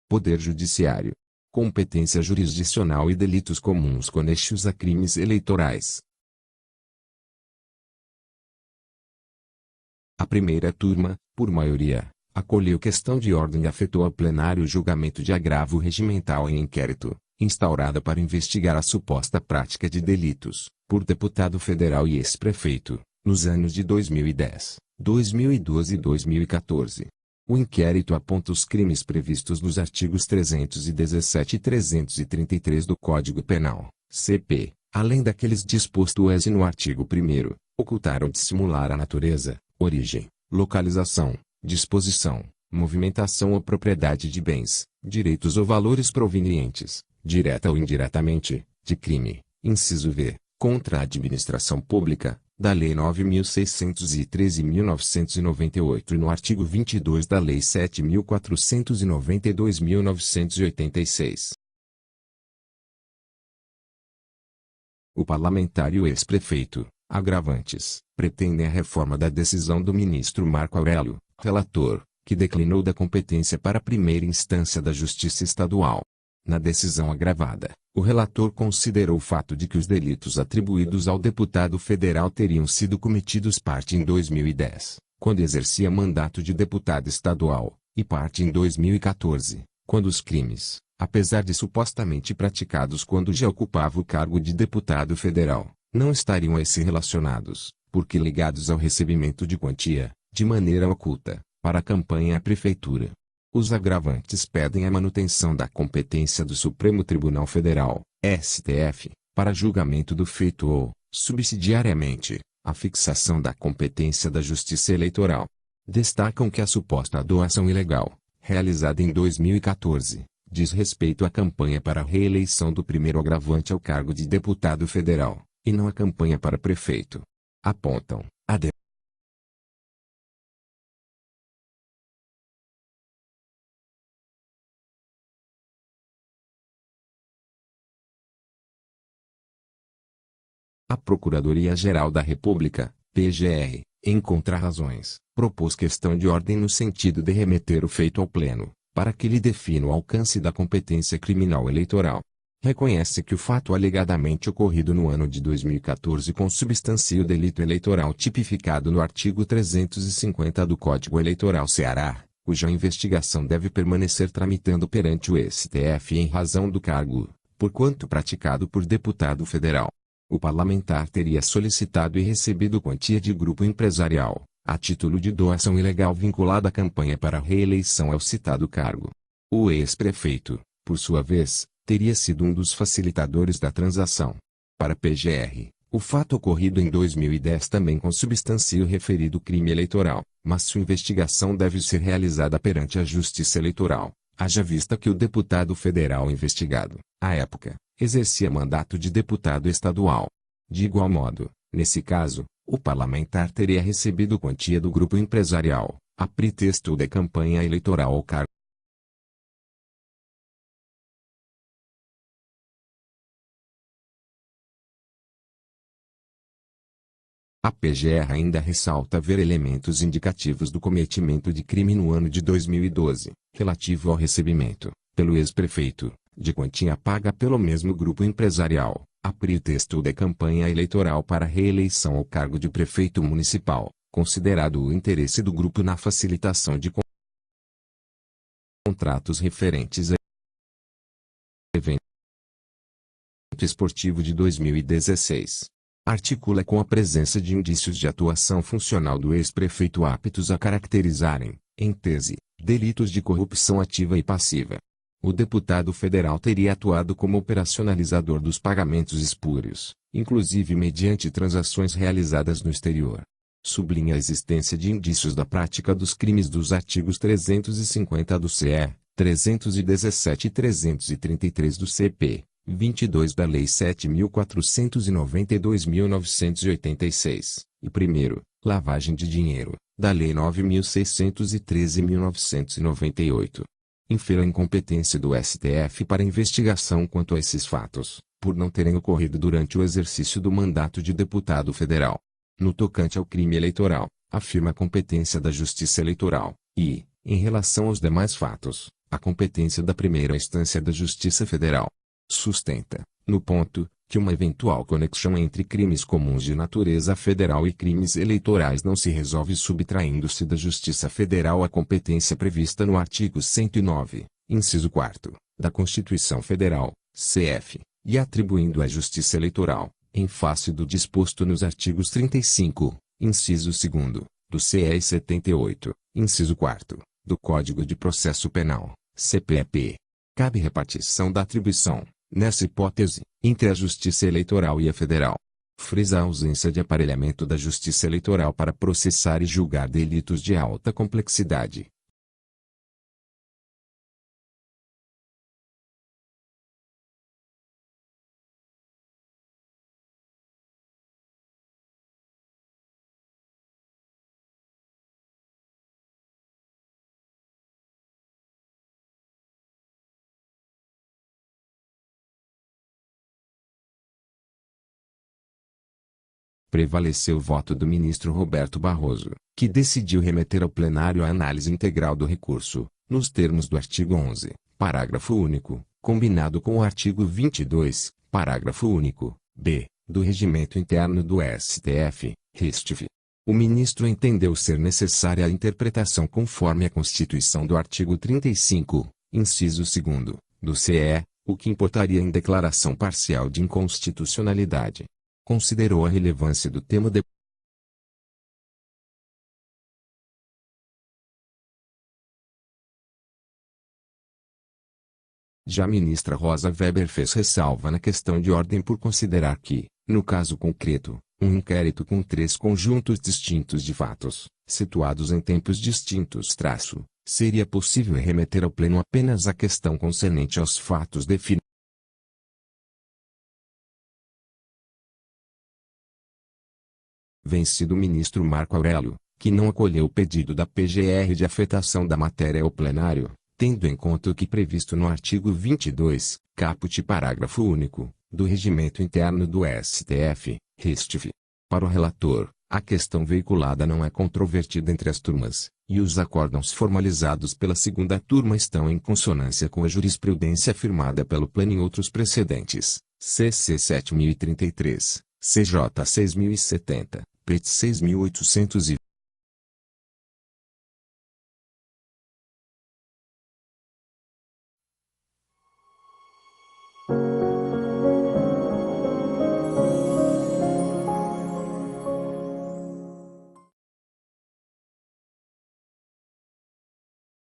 Poder Judiciário. Competência jurisdicional e delitos comuns conexos a crimes eleitorais. A primeira turma, por maioria, acolheu questão de ordem e afetou ao plenário o julgamento de agravo regimental em inquérito, instaurada para investigar a suposta prática de delitos, por deputado federal e ex-prefeito, nos anos de 2010, 2012 e 2014. O inquérito aponta os crimes previstos nos artigos 317 e 333 do Código Penal, CP, além daqueles dispostos no artigo 1º, ocultar ou dissimular a natureza, origem, localização, disposição, movimentação ou propriedade de bens, direitos ou valores provenientes, direta ou indiretamente, de crime, inciso V, contra a administração pública, da Lei 9.613/1998 e no artigo 22 da Lei 7.492/1986. O parlamentar e o ex-prefeito, agravantes, pretendem a reforma da decisão do ministro Marco Aurélio, relator, que declinou da competência para a primeira instância da Justiça Estadual. Na decisão agravada, o relator considerou o fato de que os delitos atribuídos ao deputado federal teriam sido cometidos parte em 2010, quando exercia mandato de deputado estadual, e parte em 2014, quando os crimes, apesar de supostamente praticados quando já ocupava o cargo de deputado federal, não estariam a se relacionados, porque ligados ao recebimento de quantia, de maneira oculta, para a campanha à prefeitura. Os agravantes pedem a manutenção da competência do Supremo Tribunal Federal, STF, para julgamento do feito ou, subsidiariamente, a fixação da competência da Justiça Eleitoral. Destacam que a suposta doação ilegal, realizada em 2014, diz respeito à campanha para a reeleição do primeiro agravante ao cargo de deputado federal, e não à campanha para prefeito. Apontam, a Procuradoria-Geral da República, PGR, em contrarrazões, propôs questão de ordem no sentido de remeter o feito ao Pleno, para que lhe defina o alcance da competência criminal eleitoral. Reconhece que o fato alegadamente ocorrido no ano de 2014 consubstancia o delito eleitoral tipificado no artigo 350 do Código Eleitoral Ceará, cuja investigação deve permanecer tramitando perante o STF em razão do cargo, porquanto praticado por deputado federal. O parlamentar teria solicitado e recebido quantia de grupo empresarial, a título de doação ilegal vinculada à campanha para a reeleição ao citado cargo. O ex-prefeito, por sua vez, teria sido um dos facilitadores da transação. Para a PGR, o fato ocorrido em 2010 também consubstancia o referido crime eleitoral, mas sua investigação deve ser realizada perante a Justiça Eleitoral, haja vista que o deputado federal investigado, à época, exercia mandato de deputado estadual. De igual modo, nesse caso, o parlamentar teria recebido quantia do grupo empresarial, a pretexto da campanha eleitoral ao cargo. A PGR ainda ressalta haver elementos indicativos do cometimento de crime no ano de 2012, relativo ao recebimento, pelo ex-prefeito, de quantia paga pelo mesmo grupo empresarial, a pretexto da campanha eleitoral para a reeleição ao cargo de prefeito municipal, considerado o interesse do grupo na facilitação de contratos referentes a evento esportivo de 2016. Articula com a presença de indícios de atuação funcional do ex-prefeito aptos a caracterizarem, em tese, delitos de corrupção ativa e passiva. O deputado federal teria atuado como operacionalizador dos pagamentos espúrios, inclusive mediante transações realizadas no exterior. Sublinha a existência de indícios da prática dos crimes dos artigos 350 do CE, 317 e 333 do CP, 22 da Lei 7.492/1986, e 1º, lavagem de dinheiro, da Lei 9.613/1998. Infere a incompetência do STF para investigação quanto a esses fatos, por não terem ocorrido durante o exercício do mandato de deputado federal. No tocante ao crime eleitoral, afirma a competência da Justiça Eleitoral, e, em relação aos demais fatos, a competência da primeira instância da Justiça Federal. Sustenta, no ponto, que uma eventual conexão entre crimes comuns de natureza federal e crimes eleitorais não se resolve subtraindo-se da Justiça Federal a competência prevista no artigo 109, inciso 4, da Constituição Federal, CF, e atribuindo à Justiça Eleitoral, em face do disposto nos artigos 35, inciso 2, do CE e 78, inciso 4, do Código de Processo Penal, CPP. Cabe repartição da atribuição, nessa hipótese, entre a Justiça Eleitoral e a Federal. Frisa a ausência de aparelhamento da Justiça Eleitoral para processar e julgar delitos de alta complexidade. Prevaleceu o voto do ministro Roberto Barroso, que decidiu remeter ao plenário a análise integral do recurso, nos termos do artigo 11, parágrafo único, combinado com o artigo 22, parágrafo único, b, do Regimento Interno do STF, RESTF. O ministro entendeu ser necessária a interpretação conforme a Constituição do artigo 35, inciso 2, do CE, o que importaria em declaração parcial de inconstitucionalidade. Considerou a relevância do tema Já a ministra Rosa Weber fez ressalva na questão de ordem por considerar que, no caso concreto, um inquérito com 3 conjuntos distintos de fatos, situados em tempos distintos seria possível remeter ao Pleno apenas a questão concernente aos fatos definidos. Vencido o ministro Marco Aurélio, que não acolheu o pedido da PGR de afetação da matéria ao plenário, tendo em conta o que previsto no artigo 22, caput parágrafo único, do Regimento Interno do STF, RESTF. Para o relator, a questão veiculada não é controvertida entre as turmas, e os acórdãos formalizados pela segunda turma estão em consonância com a jurisprudência afirmada pelo Pleno em outros precedentes, CC 7033, CJ 6070, PT 6800 e